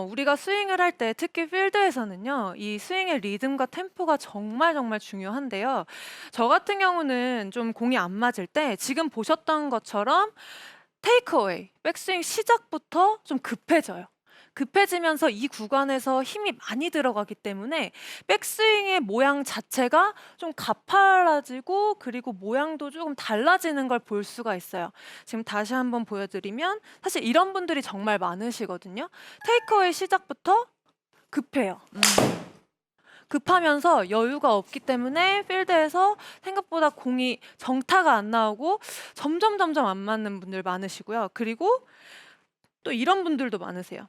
우리가 스윙을 할 때 특히 필드에서는요. 이 스윙의 리듬과 템포가 정말 정말 중요한데요. 저 같은 경우는 좀 공이 안 맞을 때 지금 보셨던 것처럼 테이크어웨이, 백스윙 시작부터 좀 급해져요. 급해지면서 이 구간에서 힘이 많이 들어가기 때문에 백스윙의 모양 자체가 좀 가팔라지고 그리고 모양도 조금 달라지는 걸 볼 수가 있어요. 지금 다시 한번 보여드리면 사실 이런 분들이 정말 많으시거든요. 테이크어웨이 시작부터 급해요. 급하면서 여유가 없기 때문에 필드에서 생각보다 공이 정타가 안 나오고 점점 안 맞는 분들 많으시고요. 그리고 또 이런 분들도 많으세요.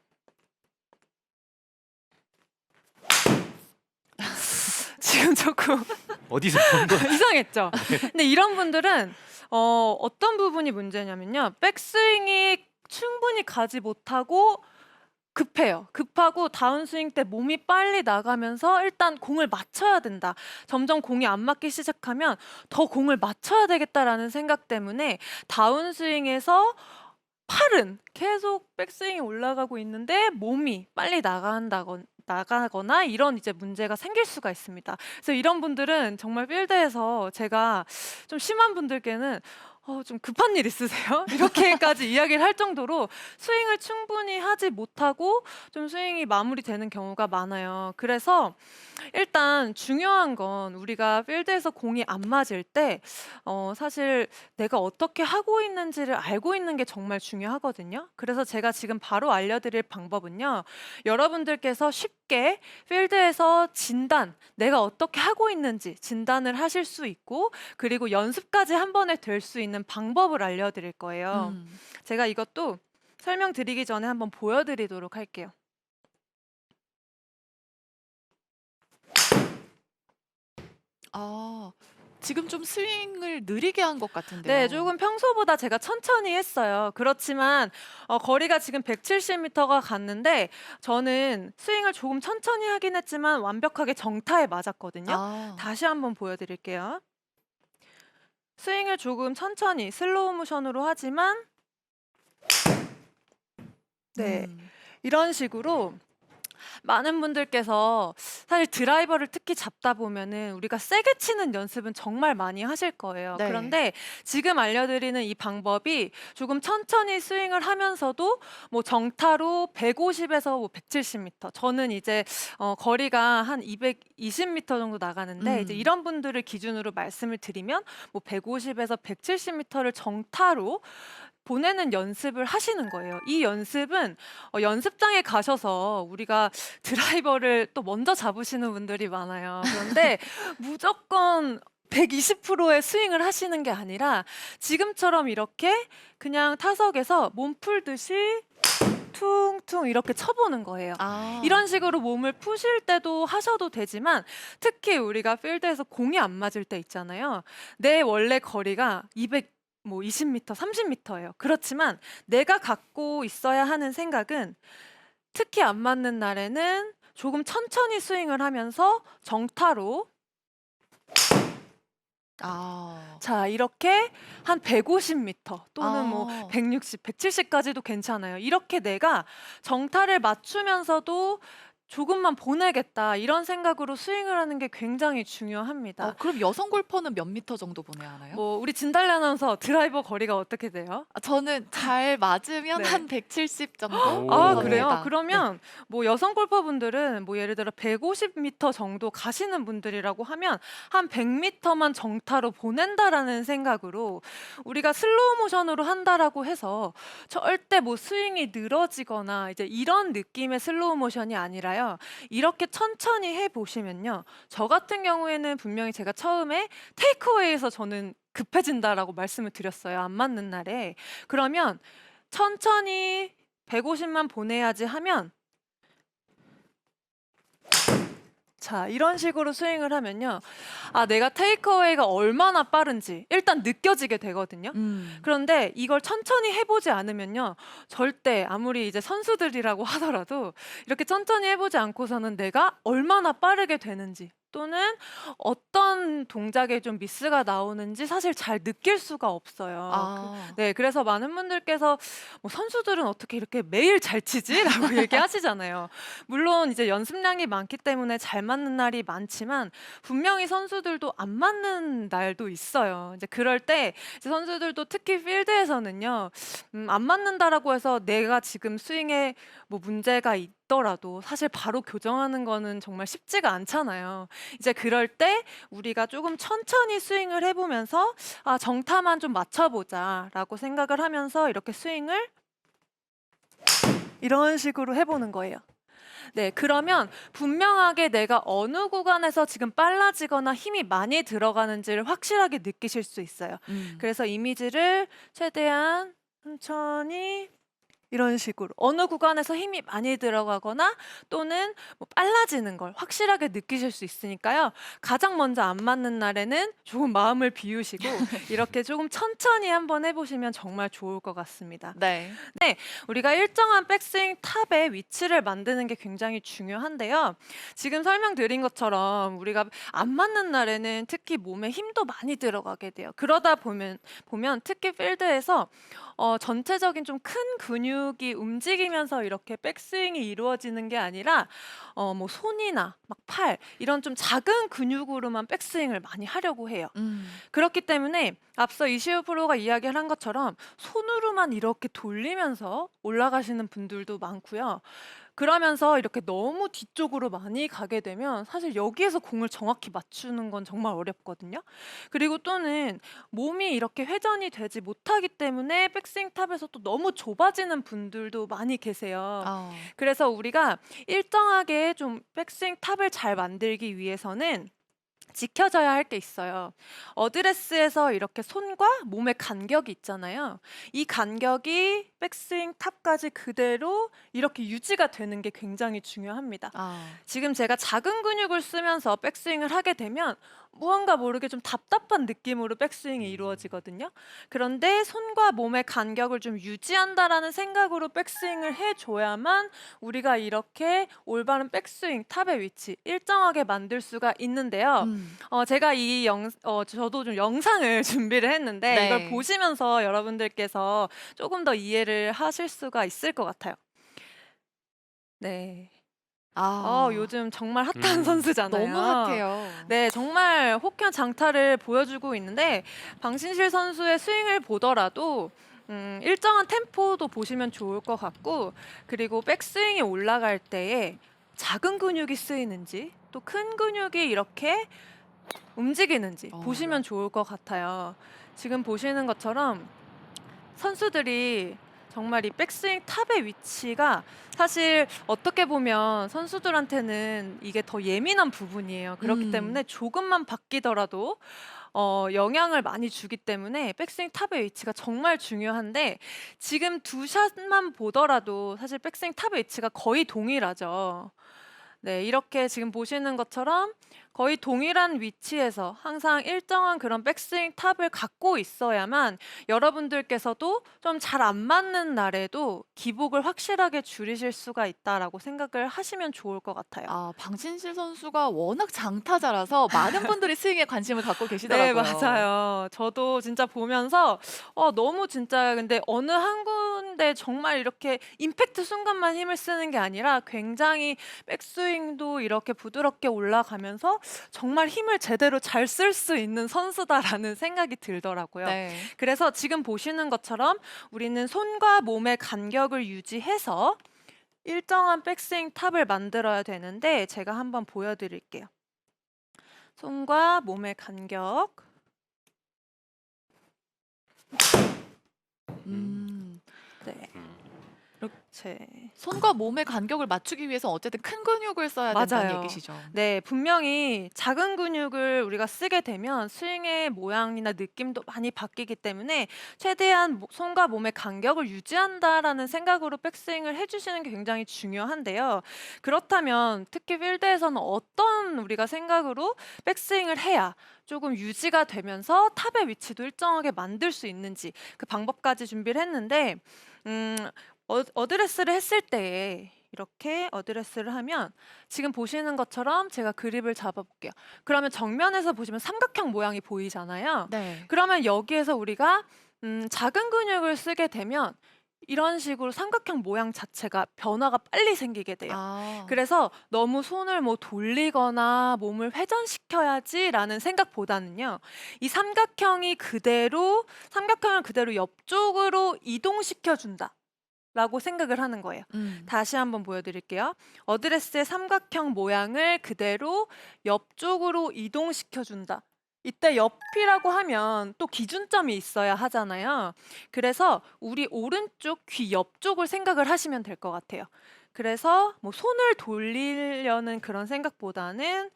지금 조금 어디서 본 거? 이상했죠? 근데 이런 분들은 어떤 부분이 문제냐면요. 백스윙이 충분히 가지 못하고 급해요. 급하고 다운스윙 때 몸이 빨리 나가면서 일단 공을 맞춰야 된다. 점점 공이 안 맞기 시작하면 더 공을 맞춰야 되겠다라는 생각 때문에 다운스윙에서 팔은 계속 백스윙이 올라가고 있는데 몸이 빨리 나가거나 이런 이제 문제가 생길 수가 있습니다. 그래서 이런 분들은 정말 필드에서 제가 좀 심한 분들께는 좀 급한 일 있으세요? 이렇게까지 이야기를 할 정도로 스윙을 충분히 하지 못하고 좀 스윙이 마무리되는 경우가 많아요. 그래서 일단 중요한 건 우리가 필드에서 공이 안 맞을 때 사실 내가 어떻게 하고 있는지를 알고 있는 게 정말 중요하거든요. 그래서 제가 지금 바로 알려드릴 방법은요. 여러분들께서 쉽게 필드에서 내가 어떻게 하고 있는지 진단을 하실 수 있고 그리고 연습까지 한 번에 될 수 있는 방법을 알려드릴 거예요. 제가 이것도 설명드리기 전에 한번 보여드리도록 할게요. 아. 지금 좀 스윙을 느리게 한 것 같은데요. 네, 조금 평소보다 제가 천천히 했어요. 그렇지만 거리가 지금 170m가 갔는데 저는 스윙을 조금 천천히 하긴 했지만 완벽하게 정타에 맞았거든요. 아. 다시 한번 보여드릴게요. 스윙을 조금 천천히 슬로우 모션으로 하지만 네, 이런 식으로 많은 분들께서 사실 드라이버를 특히 잡다 보면은 우리가 세게 치는 연습은 정말 많이 하실 거예요. 네. 그런데 지금 알려드리는 이 방법이 조금 천천히 스윙을 하면서도 뭐 정타로 150에서 뭐 170m, 저는 이제 거리가 한 220m 정도 나가는데 이제 이런 분들을 기준으로 말씀을 드리면 뭐 150에서 170m를 정타로 보내는 연습을 하시는 거예요. 이 연습은 연습장에 가셔서 우리가 드라이버를 또 먼저 잡으시는 분들이 많아요. 그런데 무조건 120%의 스윙을 하시는 게 아니라 지금처럼 이렇게 그냥 타석에서 몸 풀듯이 퉁퉁 이렇게 쳐보는 거예요. 아. 이런 식으로 몸을 푸실 때도 하셔도 되지만 특히 우리가 필드에서 공이 안 맞을 때 있잖아요. 내 원래 거리가 20m, 30m예요. 그렇지만 내가 갖고 있어야 하는 생각은 특히 안 맞는 날에는 조금 천천히 스윙을 하면서 정타로 아. 자, 이렇게 한 150m 또는 뭐 아. 160, 170까지도 괜찮아요. 이렇게 내가 정타를 맞추면서도 조금만 보내겠다 이런 생각으로 스윙을 하는 게 굉장히 중요합니다. 그럼 여성 골퍼는 몇 미터 정도 보내야 하나요? 뭐 우리 진달래 아나운서 드라이버 거리가 어떻게 돼요? 저는 잘 맞으면 네. 한 170 정도? 오. 아, 봅니다. 그래요? 그러면 뭐 여성 골퍼분들은 뭐 예를 들어 150m 정도 가시는 분들이라고 하면 한 100m만 정타로 보낸다라는 생각으로 우리가 슬로우 모션으로 한다라고 해서 절대 뭐 스윙이 늘어지거나 이제 이런 느낌의 슬로우 모션이 아니라요. 이렇게 천천히 해 보시면요. 저 같은 경우에는 분명히 제가 처음에 테이크어웨이에서 저는 급해진다라고 말씀을 드렸어요. 안 맞는 날에. 그러면 천천히 150만 보내야지 하면 자, 이런 식으로 스윙을 하면요. 내가 테이크어웨이가 얼마나 빠른지 일단 느껴지게 되거든요. 그런데 이걸 천천히 해보지 않으면요. 절대 아무리 이제 선수들이라고 하더라도 이렇게 천천히 해보지 않고서는 내가 얼마나 빠르게 되는지 또는 어떤 동작에 좀 미스가 나오는지 사실 잘 느낄 수가 없어요. 아. 네, 그래서 많은 분들께서 뭐 "선수들은 어떻게 이렇게 매일 잘 치지?"라고 얘기하시잖아요. 물론 이제 연습량이 많기 때문에 잘 맞는 날이 많지만 분명히 선수들도 안 맞는 날도 있어요. 이제 그럴 때 이제 선수들도 특히 필드에서는요. 안 맞는다라고 해서 내가 지금 스윙에 뭐 문제가 있더라도 사실 바로 교정하는 거는 정말 쉽지가 않잖아요. 이제 그럴 때 우리가 조금 천천히 스윙을 해 보면서 '아 정타만 좀 맞춰 보자.'라고 생각을 하면서 이렇게 스윙을 이런 식으로 해 보는 거예요. 네, 그러면 분명하게 내가 어느 구간에서 지금 빨라지거나 힘이 많이 들어가는지를 확실하게 느끼실 수 있어요. 음. 그래서 이미지를 최대한 천천히 이런 식으로 어느 구간에서 힘이 많이 들어가거나 또는 뭐 빨라지는 걸 확실하게 느끼실 수 있으니까요. 가장 먼저 안 맞는 날에는 조금 마음을 비우시고 이렇게 조금 천천히 한번 해보시면 정말 좋을 것 같습니다. 네. 네, 우리가 일정한 백스윙 탑의 위치를 만드는 게 굉장히 중요한데요. 지금 설명드린 것처럼 우리가 안 맞는 날에는 특히 몸에 힘도 많이 들어가게 돼요. 그러다 보면 특히 필드에서 전체적인 좀 큰 근육이 움직이면서 이렇게 백스윙이 이루어지는 게 아니라 뭐 손이나 막 팔 이런 좀 작은 근육으로만 백스윙을 많이 하려고 해요. 음. 그렇기 때문에 앞서 이시우 프로가 이야기를 한 것처럼 손으로만 이렇게 돌리면서 올라가시는 분들도 많고요. 그러면서 이렇게 너무 뒤쪽으로 많이 가게 되면 사실 여기에서 공을 정확히 맞추는 건 정말 어렵거든요. 그리고 또는 몸이 이렇게 회전이 되지 못하기 때문에 백스윙 탑에서 또 너무 좁아지는 분들도 많이 계세요. 아. 그래서 우리가 일정하게 좀 백스윙 탑을 잘 만들기 위해서는 지켜져야 할 게 있어요. 어드레스에서 이렇게 손과 몸의 간격이 있잖아요. 이 간격이 백스윙 탑까지 그대로 이렇게 유지가 되는 게 굉장히 중요합니다. 아. 지금 제가 작은 근육을 쓰면서 백스윙을 하게 되면 무언가 모르게 좀 답답한 느낌으로 백스윙이 이루어지거든요. 그런데 손과 몸의 간격을 좀 유지한다라는 생각으로 백스윙을 해줘야만 우리가 이렇게 올바른 백스윙 탑의 위치 일정하게 만들 수가 있는데요. 음. 제가 저도 좀 영상을 준비를 했는데 이걸 네. 보시면서 여러분들께서 조금 더 이해를 하실 수가 있을 것 같아요. 네. 아. 요즘 정말 핫한 음. 선수잖아요. 너무 핫해요. 네, 정말 혹한 장타를 보여주고 있는데 방신실 선수의 스윙을 보더라도 일정한 템포도 보시면 좋을 것 같고 그리고 백스윙이 올라갈 때에 작은 근육이 쓰이는지 또 큰 근육이 이렇게 움직이는지 어. 보시면 좋을 것 같아요. 지금 보시는 것처럼 선수들이 정말 이 백스윙 탑의 위치가 사실 어떻게 보면 선수들한테는 이게 더 예민한 부분이에요. 그렇기 때문에 조금만 바뀌더라도 영향을 많이 주기 때문에 백스윙 탑의 위치가 정말 중요한데 지금 두 샷만 보더라도 사실 백스윙 탑의 위치가 거의 동일하죠. 네, 이렇게 지금 보시는 것처럼 거의 동일한 위치에서 항상 일정한 그런 백스윙 탑을 갖고 있어야만 여러분들께서도 좀 잘 안 맞는 날에도 기복을 확실하게 줄이실 수가 있다라고 생각을 하시면 좋을 것 같아요. 아, 방신실 선수가 워낙 장타자라서 많은 분들이 스윙에 관심을 갖고 네, 계시더라고요. 맞아요. 저도 진짜 보면서 너무 진짜 근데 어느 한 군데 정말 이렇게 임팩트 순간만 힘을 쓰는 게 아니라 굉장히 백스윙도 이렇게 부드럽게 올라가면서 정말 힘을 제대로 잘 쓸 수 있는 선수다라는 생각이 들더라고요. 네. 그래서 지금 보시는 것처럼 우리는 손과 몸의 간격을 유지해서 일정한 백스윙 탑을 만들어야 되는데 제가 한번 보여드릴게요. 손과 몸의 간격. 음. 네. 음. 이렇게. 손과 몸의 간격을 맞추기 위해서 어쨌든 큰 근육을 써야 된다는 맞아요. 얘기시죠. 네, 분명히 작은 근육을 우리가 쓰게 되면 스윙의 모양이나 느낌도 많이 바뀌기 때문에 최대한 손과 몸의 간격을 유지한다라는 생각으로 백스윙을 해주시는 게 굉장히 중요한데요. 그렇다면 특히 필드에서는 어떤 우리가 생각으로 백스윙을 해야 조금 유지가 되면서 탑의 위치도 일정하게 만들 수 있는지 그 방법까지 준비를 했는데 어드레스를 했을 때 이렇게 어드레스를 하면 지금 보시는 것처럼 제가 그립을 잡아볼게요. 그러면 정면에서 보시면 삼각형 모양이 보이잖아요. 네. 그러면 여기에서 우리가 작은 근육을 쓰게 되면 이런 식으로 삼각형 모양 자체가 변화가 빨리 생기게 돼요. 아. 그래서 너무 손을 뭐 돌리거나 몸을 회전시켜야지라는 생각보다는요. 이 삼각형을 그대로 옆쪽으로 이동시켜 준다. 라고 생각을 하는 거예요. 다시 한번 보여드릴게요. 어드레스의 삼각형 모양을 그대로 옆쪽으로 이동시켜 준다. 이때 옆이라고 하면 또 기준점이 있어야 하잖아요. 그래서 우리 오른쪽 귀 옆쪽을 생각을 하시면 될 것 같아요. 그래서 뭐 손을 돌리려는 그런 생각보다는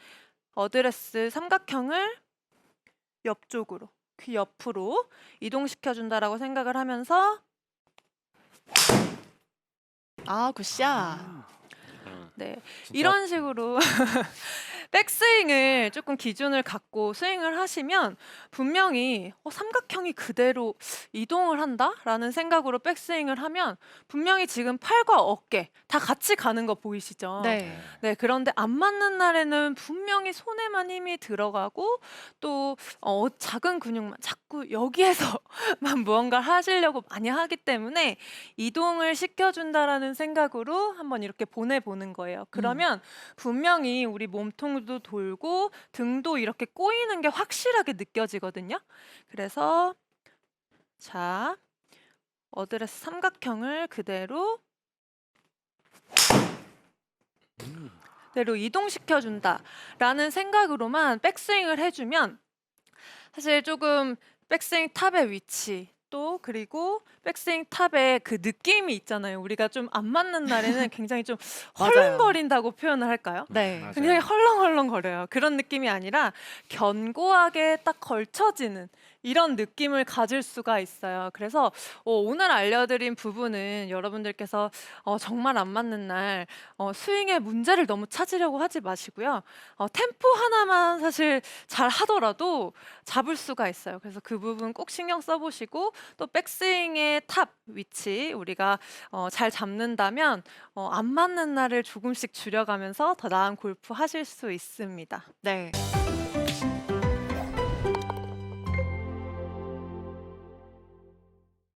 어드레스 삼각형을 옆쪽으로, 귀 옆으로 이동시켜 준다라고 생각을 하면서 아 굿샷. 네, 진짜 이런 식으로 백스윙을 조금 기준을 갖고 스윙을 하시면 분명히 삼각형이 그대로 이동을 한다라는 생각으로 백스윙을 하면 분명히 지금 팔과 어깨 다 같이 가는 거 보이시죠? 네. 네, 그런데 안 맞는 날에는 분명히 손에만 힘이 들어가고 또 작은 근육만 자꾸 여기에서만 무언가를 하시려고 많이 하기 때문에 이동을 시켜준다라는 생각으로 한번 이렇게 보내보는 거예요. 그러면 분명히 우리 몸통도 돌고 등도 이렇게 꼬이는 게 확실하게 느껴지거든요. 그래서 자, 어드레스 삼각형을 그대로 이동시켜 준다라는 생각으로만 백스윙을 해주면 사실 조금 백스윙 탑의 위치 또 그리고 백스윙 탑의 그 느낌이 있잖아요. 우리가 좀 안 맞는 날에는 굉장히 좀 맞아요. 헐렁거린다고 표현을 할까요? 네. 맞아요. 굉장히 헐렁헐렁거려요. 그런 느낌이 아니라 견고하게 딱 걸쳐지는 이런 느낌을 가질 수가 있어요. 그래서 오늘 알려드린 부분은 여러분들께서 정말 안 맞는 날 스윙에 문제를 너무 찾으려고 하지 마시고요. 템포 하나만 사실 잘 하더라도 잡을 수가 있어요. 그래서 그 부분 꼭 신경 써보시고 또 백스윙의 탑 위치 우리가 잘 잡는다면 안 맞는 날을 조금씩 줄여가면서 더 나은 골프 하실 수 있습니다. 네.